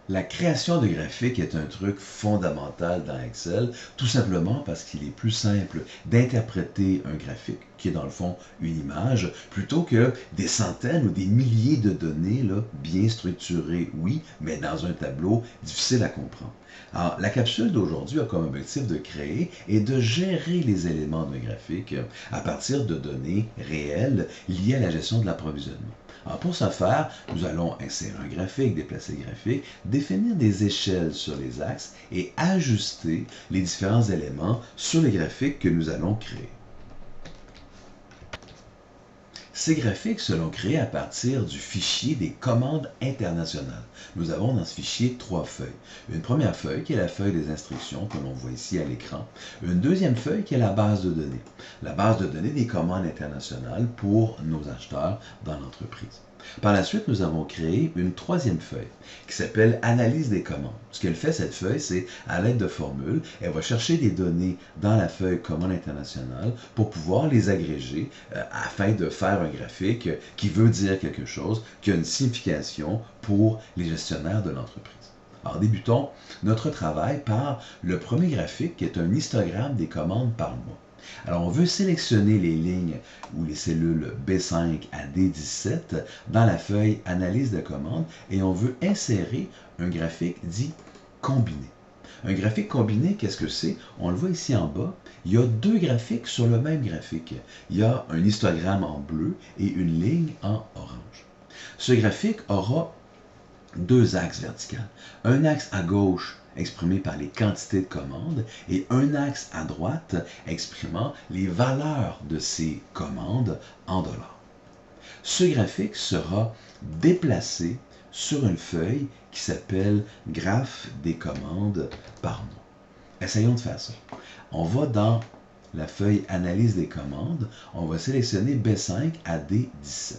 La création de graphiques est un truc fondamental dans Excel, tout simplement parce qu'il est plus simple d'interpréter un graphique, qui est dans le fond une image, plutôt que des centaines ou des milliers de données là, bien structurées, oui, mais dans un tableau difficile à comprendre. Alors, la capsule d'aujourd'hui a comme objectif de créer et de gérer les éléments d'un graphique à partir de données réelles liées à la gestion de l'approvisionnement. Alors pour ce faire, nous allons insérer un graphique, déplacer le graphique, définir des échelles sur les axes et ajuster les différents éléments sur les graphiques que nous allons créer. Ces graphiques seront créés à partir du fichier des commandes internationales. Nous avons dans ce fichier 3 feuilles. Une première feuille qui est la feuille des instructions que l'on voit ici à l'écran. Une deuxième feuille qui est la base de données. La base de données des commandes internationales pour nos acheteurs dans l'entreprise. Par la suite, nous avons créé une troisième feuille qui s'appelle Analyse des commandes. Ce qu'elle fait, cette feuille, c'est à l'aide de formules, elle va chercher des données dans la feuille Commande internationale pour pouvoir les agréger afin de faire un graphique qui veut dire quelque chose, qui a une signification pour les gestionnaires de l'entreprise. Alors débutons notre travail par le premier graphique qui est un histogramme des commandes par mois. Alors, on veut sélectionner les lignes ou les cellules B5 à D17 dans la feuille Analyse de commande et on veut insérer un graphique dit combiné. Un graphique combiné, qu'est-ce que c'est? On le voit ici en bas. Il y a deux graphiques sur le même graphique. Il y a un histogramme en bleu et une ligne en orange. Ce graphique aura deux axes verticaux. Un axe à gauche exprimé par les quantités de commandes et un axe à droite exprimant les valeurs de ces commandes en dollars. Ce graphique sera déplacé sur une feuille qui s'appelle Graphe des commandes par mois. Essayons de faire ça. On va dans la feuille Analyse des commandes, on va sélectionner B5 à D17.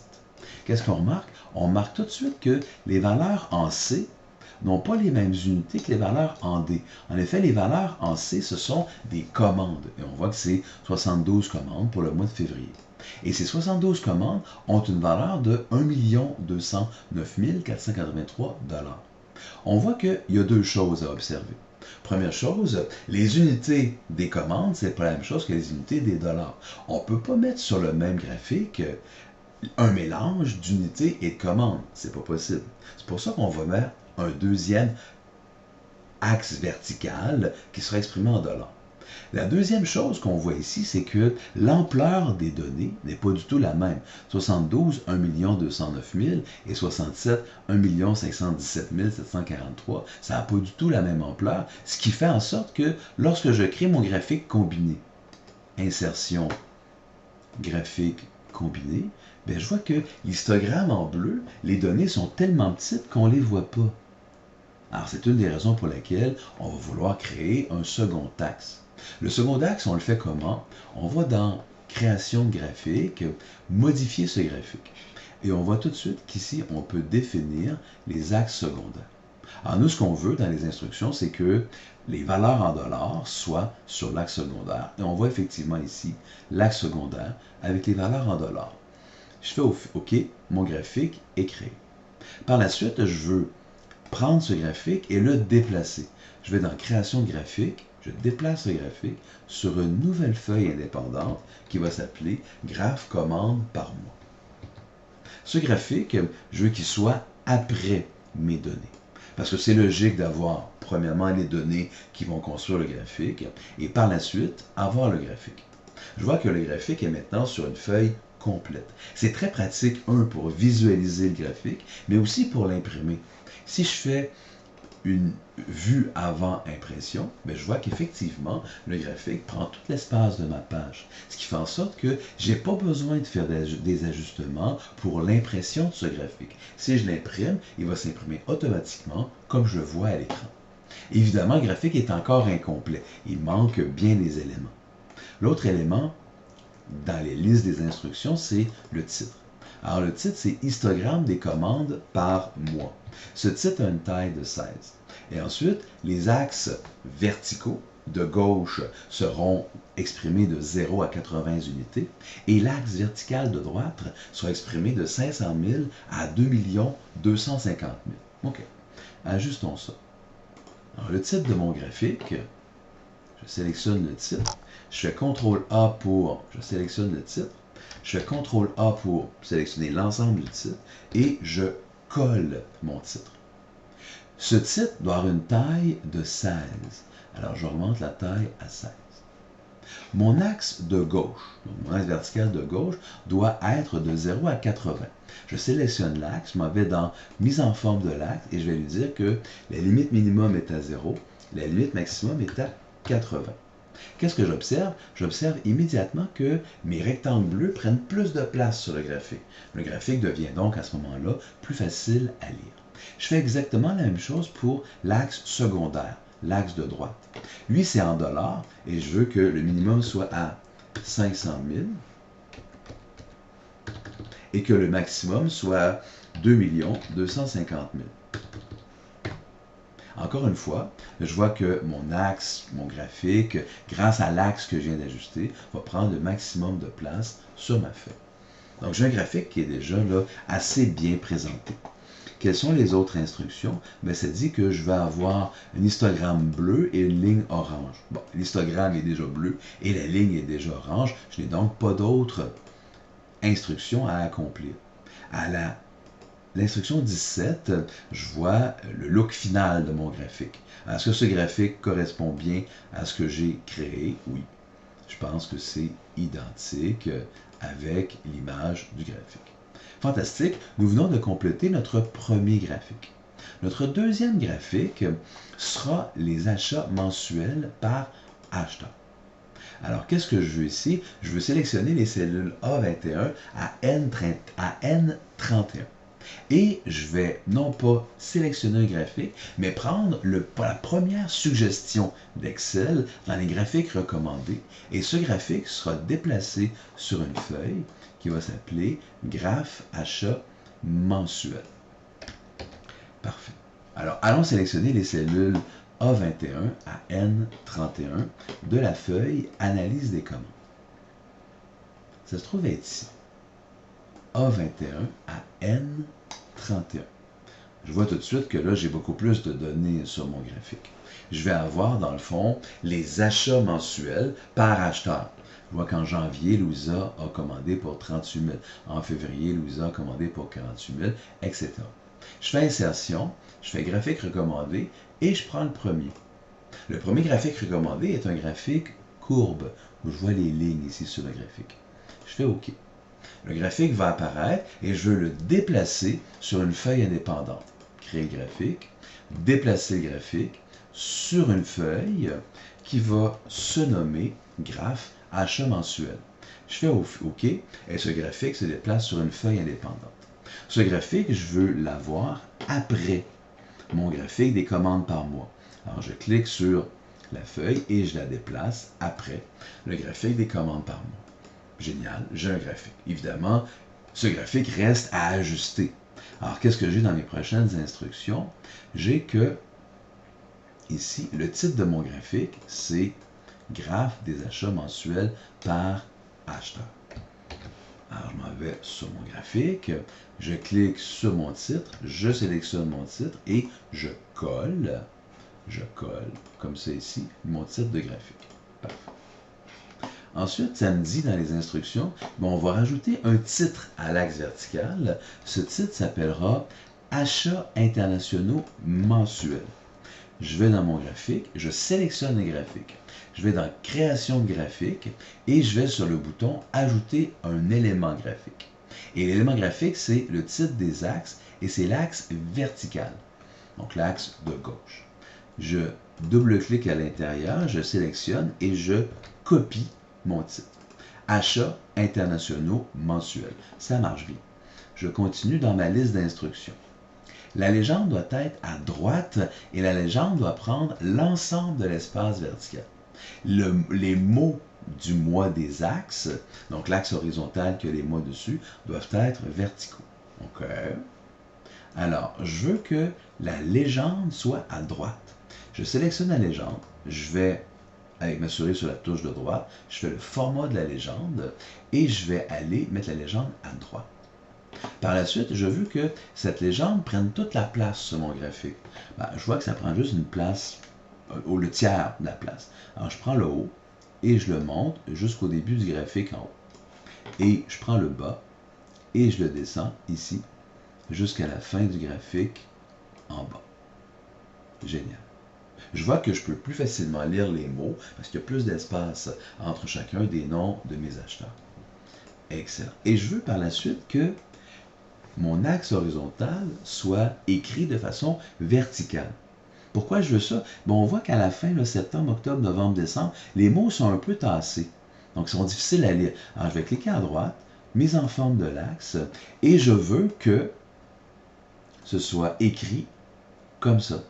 Qu'est-ce qu'on remarque? On remarque tout de suite que les valeurs en C n'ont pas les mêmes unités que les valeurs en D. En effet, les valeurs en C, ce sont des commandes. Et on voit que c'est 72 commandes pour le mois de février. Et ces 72 commandes ont une valeur de 1 209 483 $. On voit qu'il y a deux choses à observer. Première chose, les unités des commandes, c'est pas la même chose que les unités des dollars. On ne peut pas mettre sur le même graphique un mélange d'unités et de commandes. C'est pas possible. C'est pour ça qu'on va mettre un deuxième axe vertical qui sera exprimé en dollars. La deuxième chose qu'on voit ici, c'est que l'ampleur des données n'est pas du tout la même. 72, 1 209 000 et 67, 1 517 743. Ça n'a pas du tout la même ampleur, ce qui fait en sorte que lorsque je crée mon graphique combiné, insertion, graphique combiné, bien, je vois que l'histogramme en bleu, les données sont tellement petites qu'on ne les voit pas. Alors, c'est une des raisons pour lesquelles on va vouloir créer un second axe. Le second axe, on le fait comment? On va dans Création de graphique, modifier ce graphique. Et on voit tout de suite qu'ici, on peut définir les axes secondaires. Alors, nous, ce qu'on veut dans les instructions, c'est que les valeurs en dollars soient sur l'axe secondaire. Et on voit effectivement ici l'axe secondaire avec les valeurs en dollars. Je fais OK, mon graphique est créé. Par la suite, je veux prendre ce graphique et le déplacer. Je vais dans Création de graphique, je déplace le graphique sur une nouvelle feuille indépendante qui va s'appeler Graphe commande par mois. Ce graphique, je veux qu'il soit après mes données. Parce que c'est logique d'avoir, premièrement, les données qui vont construire le graphique et par la suite, avoir le graphique. Je vois que le graphique est maintenant sur une feuille complète. C'est très pratique, pour visualiser le graphique, mais aussi pour l'imprimer. Si je fais une vue avant impression, bien, je vois qu'effectivement, le graphique prend tout l'espace de ma page. Ce qui fait en sorte que je n'ai pas besoin de faire des ajustements pour l'impression de ce graphique. Si je l'imprime, il va s'imprimer automatiquement comme je vois à l'écran. Évidemment, le graphique est encore incomplet. Il manque bien des éléments. L'autre élément dans les listes des instructions, c'est le titre. Alors, le titre, c'est histogramme des commandes par mois. Ce titre a une taille de 16. Et ensuite, les axes verticaux de gauche seront exprimés de 0 à 80 unités et l'axe vertical de droite sera exprimé de 500 000 à 2 250 000. OK. Ajustons ça. Alors, le titre de mon graphique, je sélectionne le titre. Je fais CTRL-A pour, je sélectionne le titre. Je fais CTRL-A pour sélectionner l'ensemble du titre et je colle mon titre. Ce titre doit avoir une taille de 16. Alors, j'augmente la taille à 16. Mon axe de gauche, donc mon axe vertical de gauche, doit être de 0 à 80. Je sélectionne l'axe, je m'en vais dans mise en forme de l'axe et je vais lui dire que la limite minimum est à 0, la limite maximum est à 80. Qu'est-ce que j'observe? J'observe immédiatement que mes rectangles bleus prennent plus de place sur le graphique. Le graphique devient donc à ce moment-là plus facile à lire. Je fais exactement la même chose pour l'axe secondaire, l'axe de droite. Lui, c'est en dollars et je veux que le minimum soit à 500 000 et que le maximum soit à 2 250 000. Encore une fois, je vois que mon axe, mon graphique, grâce à l'axe que je viens d'ajuster, va prendre le maximum de place sur ma feuille. Donc, j'ai un graphique qui est déjà là, assez bien présenté. Quelles sont les autres instructions? Bien, ça dit que je vais avoir un histogramme bleu et une ligne orange. Bon, l'histogramme est déjà bleu et la ligne est déjà orange. Je n'ai donc pas d'autres instructions à accomplir. À l'instruction 17, je vois le look final de mon graphique. Est-ce que ce graphique correspond bien à ce que j'ai créé? Oui. Je pense que c'est identique avec l'image du graphique. Fantastique, nous venons de compléter notre premier graphique. Notre deuxième graphique sera les achats mensuels par acheteur. Alors, qu'est-ce que je veux ici? Je veux sélectionner les cellules A21 à N31. Et je vais non pas sélectionner un graphique, mais prendre la première suggestion d'Excel dans les graphiques recommandés. Et ce graphique sera déplacé sur une feuille qui va s'appeler Graphe achat mensuel. Parfait. Alors, allons sélectionner les cellules A21 à N31 de la feuille Analyse des commandes. Ça se trouve être ici. A21 à N31. Je vois tout de suite que là, j'ai beaucoup plus de données sur mon graphique. Je vais avoir, dans le fond, les achats mensuels par acheteur. Je vois qu'en janvier, Louisa a commandé pour 38 000. En février, Louisa a commandé pour 48 000, etc. Je fais insertion, je fais graphique recommandé et je prends le premier. Le premier graphique recommandé est un graphique courbe, où je vois les lignes ici sur le graphique. Je fais OK. Le graphique va apparaître et je veux le déplacer sur une feuille indépendante. Créer graphique, déplacer le graphique sur une feuille qui va se nommer Graphe achat mensuel. Je fais OK et ce graphique se déplace sur une feuille indépendante. Ce graphique, je veux l'avoir après mon graphique des commandes par mois. Alors, je clique sur la feuille et je la déplace après le graphique des commandes par mois. Génial, j'ai un graphique. Évidemment, ce graphique reste à ajuster. Alors, qu'est-ce que j'ai dans mes prochaines instructions? J'ai que, ici, le titre de mon graphique, c'est Graphe des achats mensuels par acheteur. Alors, je m'en vais sur mon graphique, je clique sur mon titre, je sélectionne mon titre et je colle, comme ça ici, mon titre de graphique. Parfait. Ensuite, ça me dit dans les instructions, on va rajouter un titre à l'axe vertical. Ce titre s'appellera Achats internationaux mensuels. Je vais dans mon graphique, je sélectionne les graphiques. Je vais dans Création de graphique et je vais sur le bouton Ajouter un élément graphique. Et l'élément graphique, c'est le titre des axes et c'est l'axe vertical, donc l'axe de gauche. Je double-clique à l'intérieur, je sélectionne et je copie mon titre. Achats internationaux mensuels. Ça marche bien. Je continue dans ma liste d'instructions. La légende doit être à droite et la légende doit prendre l'ensemble de l'espace vertical. Les mots du mois des axes, donc l'axe horizontal qui a les mots dessus, doivent être verticaux. OK. Alors, je veux que la légende soit à droite. Je sélectionne la légende, je vais m'assurer sur la touche de droite, je fais le format de la légende et je vais aller mettre la légende à droite. Par la suite, je veux que cette légende prenne toute la place sur mon graphique. Ben, je vois que ça prend juste une place, ou le tiers de la place. Alors, je prends le haut et je le monte jusqu'au début du graphique en haut. Et je prends le bas et je le descends ici jusqu'à la fin du graphique en bas. Génial. Je vois que je peux plus facilement lire les mots parce qu'il y a plus d'espace entre chacun des noms de mes acheteurs. Excellent. Et je veux par la suite que mon axe horizontal soit écrit de façon verticale. Pourquoi je veux ça? Bon, on voit qu'à la fin, là, septembre, octobre, novembre, décembre, les mots sont un peu tassés. Donc, ils sont difficiles à lire. Alors, je vais cliquer à droite, mise en forme de l'axe, et je veux que ce soit écrit comme ça,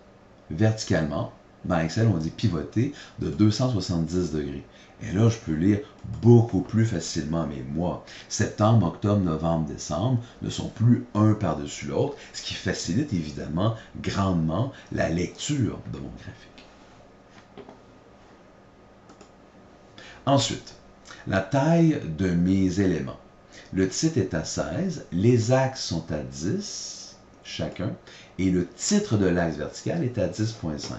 verticalement. Dans Excel, on dit pivoter de 270 degrés. Et là, je peux lire beaucoup plus facilement mes mois. Septembre, octobre, novembre, décembre ne sont plus un par-dessus l'autre, ce qui facilite évidemment grandement la lecture de mon graphique. Ensuite, la taille de mes éléments. Le titre est à 16, les axes sont à 10 chacun, et le titre de l'axe vertical est à 10.5.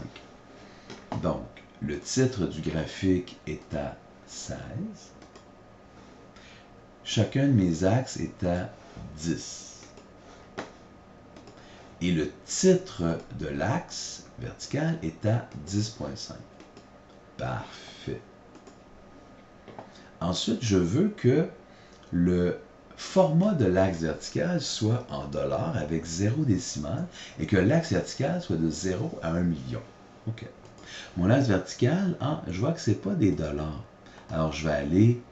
Donc, le titre du graphique est à 16. Chacun de mes axes est à 10. Et le titre de l'axe vertical est à 10.5. Parfait. Ensuite, je veux que le format de l'axe vertical soit en dollars avec 0 décimal et que l'axe vertical soit de 0 à 1 million. OK. Mon axe vertical, je vois que ce n'est pas des dollars. Alors, je vais aller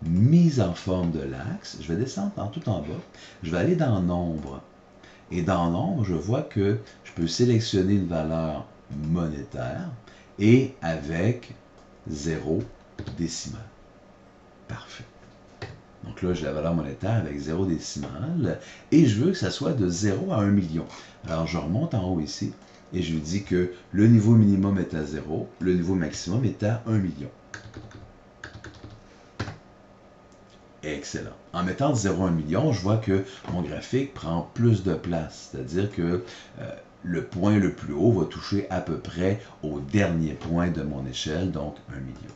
mise en forme de l'axe. Je vais descendre tout en bas. Je vais aller dans nombre. Et dans nombre, je vois que je peux sélectionner une valeur monétaire et avec 0 décimal. Parfait. Donc là, j'ai la valeur monétaire avec 0 décimal et je veux que ça soit de 0 à 1 million. Alors, je remonte en haut ici et je lui dis que le niveau minimum est à 0, le niveau maximum est à 1 million. Excellent. En mettant de 0 à 1 million, je vois que mon graphique prend plus de place, c'est-à-dire que le point le plus haut va toucher à peu près au dernier point de mon échelle, donc 1 million.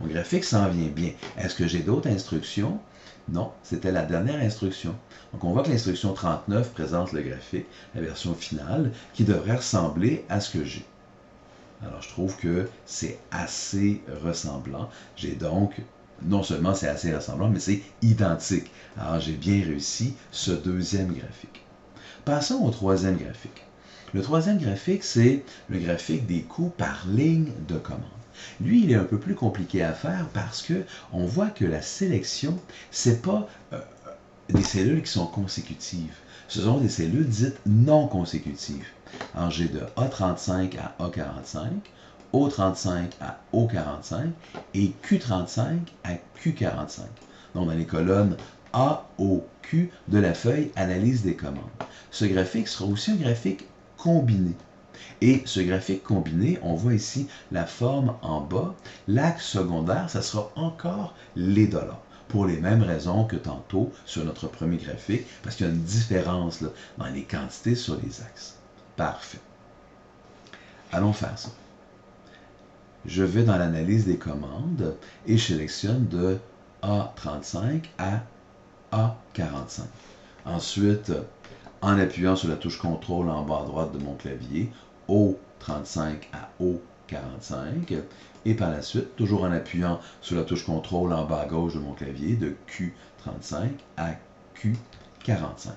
Mon graphique s'en vient bien. Est-ce que j'ai d'autres instructions? Non, c'était la dernière instruction. Donc on voit que l'instruction 39 présente le graphique, la version finale, qui devrait ressembler à ce que j'ai. Alors je trouve que c'est assez ressemblant. J'ai donc, non seulement c'est assez ressemblant, mais c'est identique. Alors j'ai bien réussi ce deuxième graphique. Passons au troisième graphique. Le troisième graphique, c'est le graphique des coûts par ligne de commande. Lui, il est un peu plus compliqué à faire parce que on voit que la sélection, c'est pas des cellules qui sont consécutives. Ce sont des cellules dites non consécutives. Alors, j'ai de A35 à A45, O35 à O45 et Q35 à Q45. Donc, dans les colonnes A, O, Q de la feuille analyse des commandes. Ce graphique sera aussi un graphique combiné. Et ce graphique combiné, on voit ici la forme en bas. L'axe secondaire, ça sera encore les dollars. Pour les mêmes raisons que tantôt sur notre premier graphique, parce qu'il y a une différence là, dans les quantités sur les axes. Parfait. Allons faire ça. Je vais dans l'analyse des commandes et je sélectionne de A35 à A45. Ensuite, en appuyant sur la touche CTRL en bas à droite de mon clavier, O35 à O45, et par la suite, toujours en appuyant sur la touche CTRL en bas à gauche de mon clavier, de Q35 à Q45.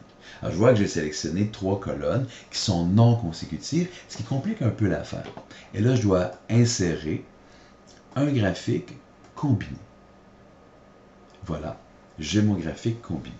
Alors, je vois que j'ai sélectionné 3 colonnes qui sont non consécutives, ce qui complique un peu l'affaire. Et là, je dois insérer un graphique combiné. Voilà, j'ai mon graphique combiné.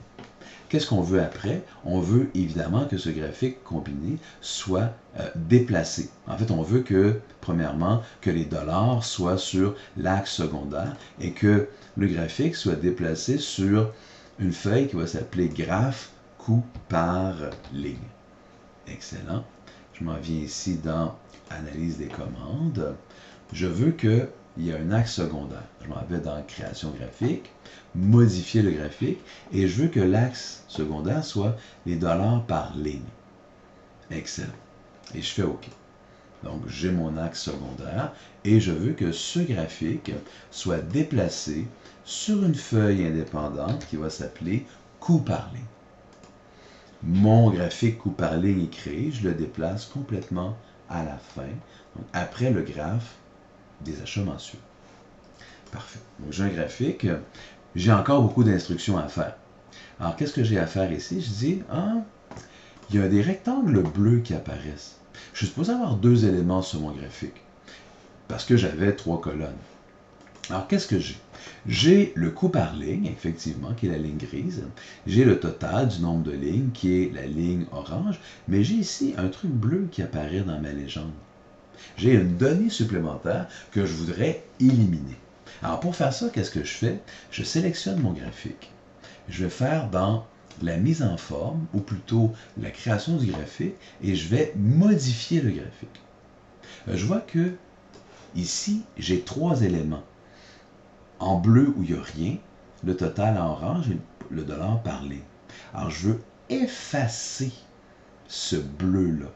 Qu'est-ce qu'on veut après? On veut évidemment que ce graphique combiné soit déplacé. En fait, on veut que, premièrement, que les dollars soient sur l'axe secondaire et que le graphique soit déplacé sur une feuille qui va s'appeler graphe coût par ligne. Excellent. Je m'en viens ici dans Analyse des commandes. Je veux que il y a un axe secondaire. Je m'en vais dans création graphique, modifier le graphique, et je veux que l'axe secondaire soit les dollars par ligne. Excellent. Et je fais OK. Donc, j'ai mon axe secondaire et je veux que ce graphique soit déplacé sur une feuille indépendante qui va s'appeler coût par ligne. Mon graphique coût par ligne est créé, je le déplace complètement à la fin, donc après le graphe des achats mensuels. Parfait. Donc, j'ai un graphique, j'ai encore beaucoup d'instructions à faire. Alors, qu'est-ce que j'ai à faire ici? Je dis, il y a des rectangles bleus qui apparaissent. Je suis supposé avoir 2 éléments sur mon graphique, parce que j'avais 3 colonnes. Alors, qu'est-ce que j'ai? J'ai le coût par ligne, effectivement, qui est la ligne grise. J'ai le total du nombre de lignes, qui est la ligne orange. Mais j'ai ici un truc bleu qui apparaît dans ma légende. J'ai une donnée supplémentaire que je voudrais éliminer. Alors, pour faire ça, qu'est-ce que je fais? Je sélectionne mon graphique. Je vais faire dans la mise en forme, ou plutôt la création du graphique, et je vais modifier le graphique. Je vois que ici, j'ai 3 éléments. En bleu où il n'y a rien, le total en orange et le dollar par ligne. Alors, je veux effacer ce bleu-là.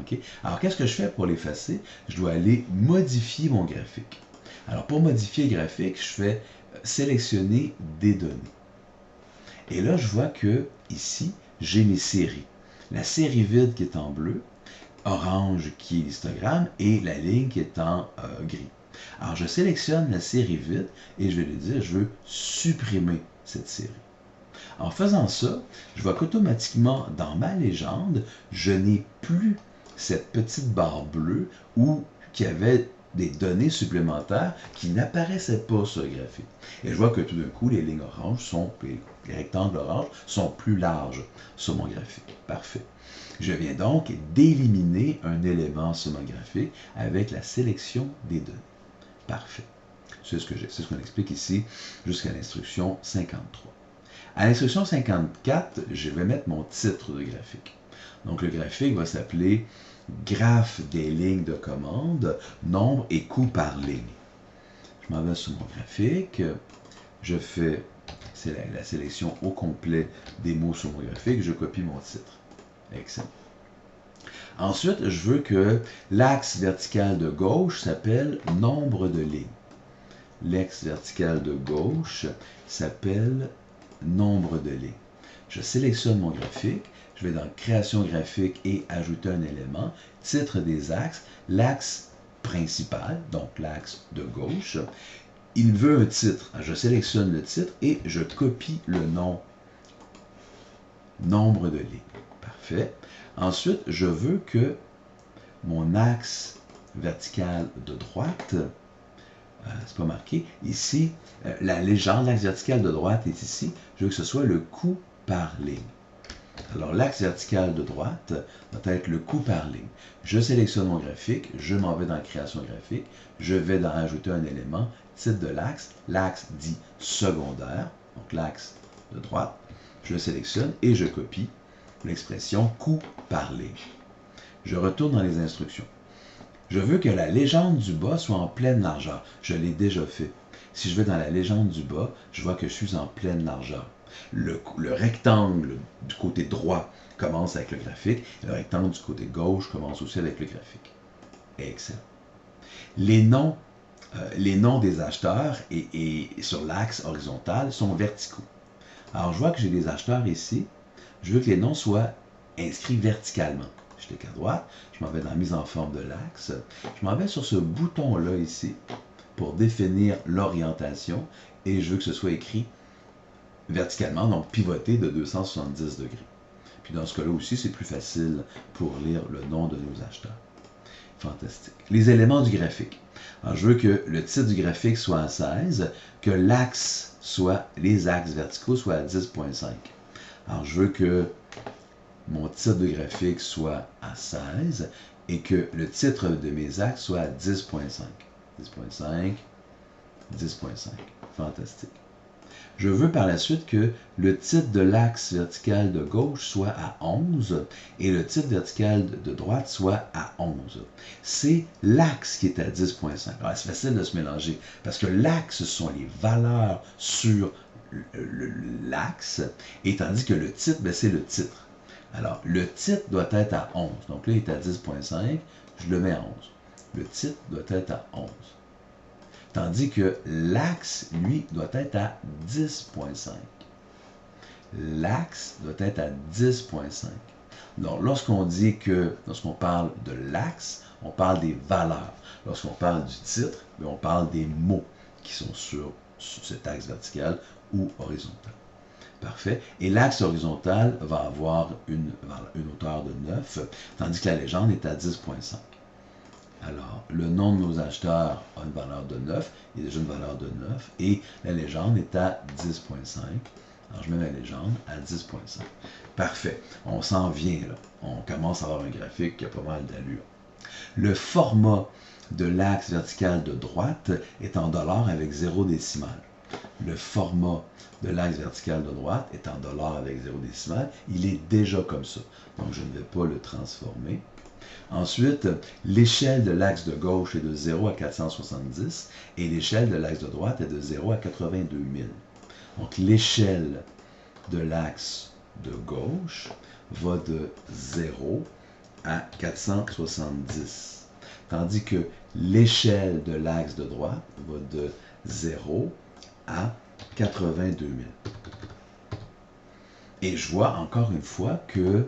Okay? Alors, qu'est-ce que je fais pour l'effacer? Je dois aller modifier mon graphique. Alors, pour modifier le graphique, je fais sélectionner des données. Et là, je vois que ici, j'ai mes séries. La série vide qui est en bleu, orange qui est l'histogramme et la ligne qui est en gris. Alors, je sélectionne la série vide et je vais lui dire, je veux supprimer cette série. En faisant ça, je vois qu'automatiquement, dans ma légende, je n'ai plus cette petite barre bleue où il y avait des données supplémentaires qui n'apparaissaient pas sur le graphique. Et je vois que tout d'un coup, les lignes oranges les rectangles oranges sont plus larges sur mon graphique. Parfait. Je viens donc d'éliminer un élément sur mon graphique avec la sélection des données. Parfait. C'est ce qu'on explique ici jusqu'à l'instruction 53. À l'instruction 54, je vais mettre mon titre de graphique. Donc, le graphique va s'appeler graphe des lignes de commande, nombre et coût par ligne. Je m'en vais sur mon graphique. Je fais la sélection au complet des mots sur mon graphique. Je copie mon titre. Excellent. Ensuite, je veux que l'axe vertical de gauche s'appelle nombre de lignes. L'axe vertical de gauche s'appelle nombre de lignes. Je sélectionne mon graphique, je vais dans création graphique et ajouter un élément, titre des axes, l'axe principal, donc l'axe de gauche. Il veut un titre. Je sélectionne le titre et je copie le nom, nombre de lignes. Parfait. Ensuite, je veux que mon axe vertical de droite, c'est pas marqué, ici, la légende, l'axe vertical de droite est ici, je veux que ce soit le coût par ligne. Alors, l'axe vertical de droite va être le coût par ligne. Je sélectionne mon graphique, je m'en vais dans création graphique, je vais dans ajouter un élément, titre de l'axe dit secondaire, donc l'axe de droite, je le sélectionne et je copie l'expression coût par ligne. Je retourne dans les instructions. Je veux que la légende du bas soit en pleine largeur. Je l'ai déjà fait. Si je vais dans la légende du bas, je vois que je suis en pleine largeur. Le rectangle du côté droit commence avec le graphique. Le rectangle du côté gauche commence aussi avec le graphique. Excellent. Les noms des acheteurs et sur l'axe horizontal sont verticaux. Alors, je vois que j'ai des acheteurs ici. Je veux que les noms soient inscrits verticalement. Je clique à droite, je m'en vais dans la mise en forme de l'axe. Je m'en vais sur ce bouton-là ici pour définir l'orientation et je veux que ce soit écrit verticalement, donc pivoté de 270 degrés. Puis dans ce cas-là aussi, c'est plus facile pour lire le nom de nos acheteurs. Fantastique. Les éléments du graphique. Alors, je veux que le titre du graphique soit à 16, que l'axe les axes verticaux soient à 10.5. Alors, je veux que mon titre de graphique soit à 16 et que le titre de mes axes soit à 10.5. 10.5, 10.5. Fantastique. Je veux par la suite que le titre de l'axe vertical de gauche soit à 11 et le titre vertical de droite soit à 11. C'est l'axe qui est à 10,5. Alors, c'est facile de se mélanger parce que l'axe, ce sont les valeurs sur l'axe, et tandis que le titre, ben, c'est le titre. Alors, le titre doit être à 11. Donc là, il est à 10,5, je le mets à 11. Le titre doit être à 11. Tandis que l'axe, lui, doit être à 10,5. L'axe doit être à 10,5. Donc, lorsqu'on parle de l'axe, on parle des valeurs. Lorsqu'on parle du titre, on parle des mots qui sont sur cet axe vertical ou horizontal. Parfait. Et l'axe horizontal va avoir une hauteur de 9, tandis que la légende est à 10,5. Alors, le nom de nos acheteurs a une valeur de 9, il y a déjà une valeur de 9, et la légende est à 10,5. Alors, je mets ma légende à 10,5. Parfait. On s'en vient là. On commence à avoir un graphique qui a pas mal d'allure. Le format de l'axe vertical de droite est en dollars avec 0 décimal. Le format de l'axe vertical de droite est en dollars avec 0 décimal. Il est déjà comme ça. Donc, je ne vais pas le transformer. Ensuite, l'échelle de l'axe de gauche est de 0 à 470 et l'échelle de l'axe de droite est de 0 à 82 000. Donc, l'échelle de l'axe de gauche va de 0 à 470, tandis que l'échelle de l'axe de droite va de 0 à 82 000. Et je vois encore une fois que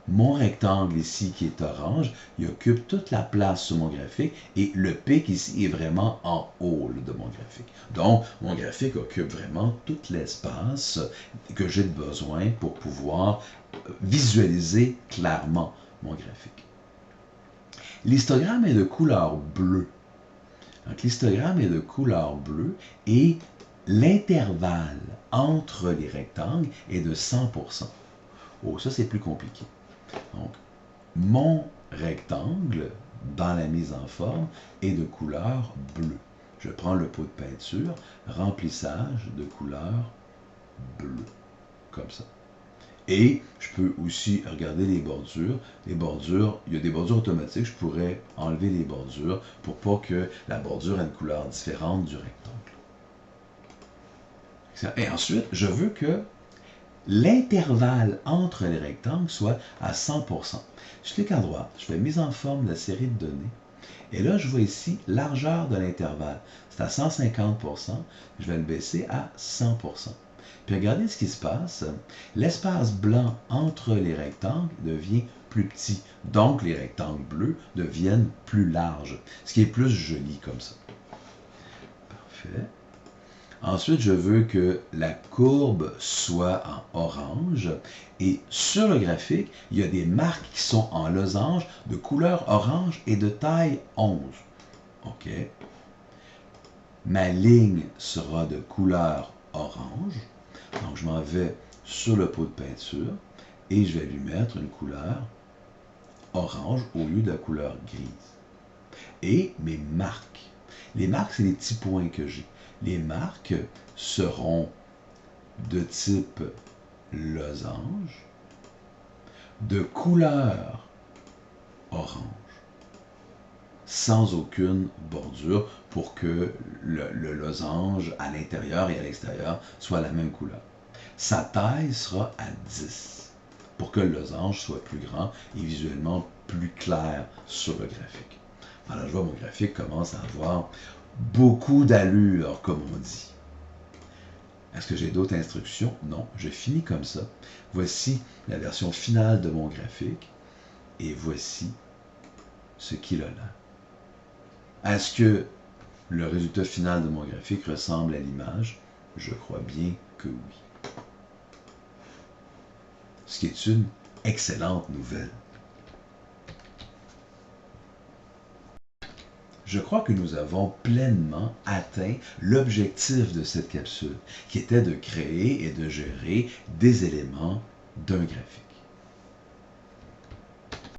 mon rectangle ici, qui est orange, il occupe toute la place sur mon graphique et le pic ici est vraiment en haut de mon graphique. Donc, mon graphique occupe vraiment tout l'espace que j'ai besoin pour pouvoir visualiser clairement mon graphique. L'histogramme est de couleur bleue. Donc, l'histogramme est de couleur bleue et l'intervalle entre les rectangles est de 100%. Oh, ça, c'est plus compliqué. Donc, mon rectangle, dans la mise en forme, est de couleur bleue. Je prends le pot de peinture, remplissage de couleur bleue, comme ça. Et je peux aussi regarder les bordures. Les bordures, il y a des bordures automatiques, je pourrais enlever les bordures pour pas que la bordure ait une couleur différente du rectangle. Et ensuite, je veux que l'intervalle entre les rectangles soit à 100%. Je clique à droite, je fais mise en forme de la série de données. Et là, je vois ici largeur de l'intervalle. C'est à 150%. Je vais le baisser à 100%. Puis regardez ce qui se passe. L'espace blanc entre les rectangles devient plus petit. Donc, les rectangles bleus deviennent plus larges. Ce qui est plus joli comme ça. Parfait. Ensuite, je veux que la courbe soit en orange. Et sur le graphique, il y a des marques qui sont en losange de couleur orange et de taille 11. OK. Ma ligne sera de couleur orange. Donc, je m'en vais sur le pot de peinture et je vais lui mettre une couleur orange au lieu de la couleur grise. Et mes marques. Les marques, c'est les petits points que j'ai. Les marques seront de type losange, de couleur orange, sans aucune bordure pour que le losange à l'intérieur et à l'extérieur soit la même couleur. Sa taille sera à 10 pour que le losange soit plus grand et visuellement plus clair sur le graphique. Alors, je vois mon graphique commence à avoir beaucoup d'allure, comme on dit. Est-ce que j'ai d'autres instructions? Non, je finis comme ça. Voici la version finale de mon graphique et voici ce qu'il a là. Est-ce que le résultat final de mon graphique ressemble à l'image? Je crois bien que oui. Ce qui est une excellente nouvelle. Je crois que nous avons pleinement atteint l'objectif de cette capsule, qui était de créer et de gérer des éléments d'un graphique.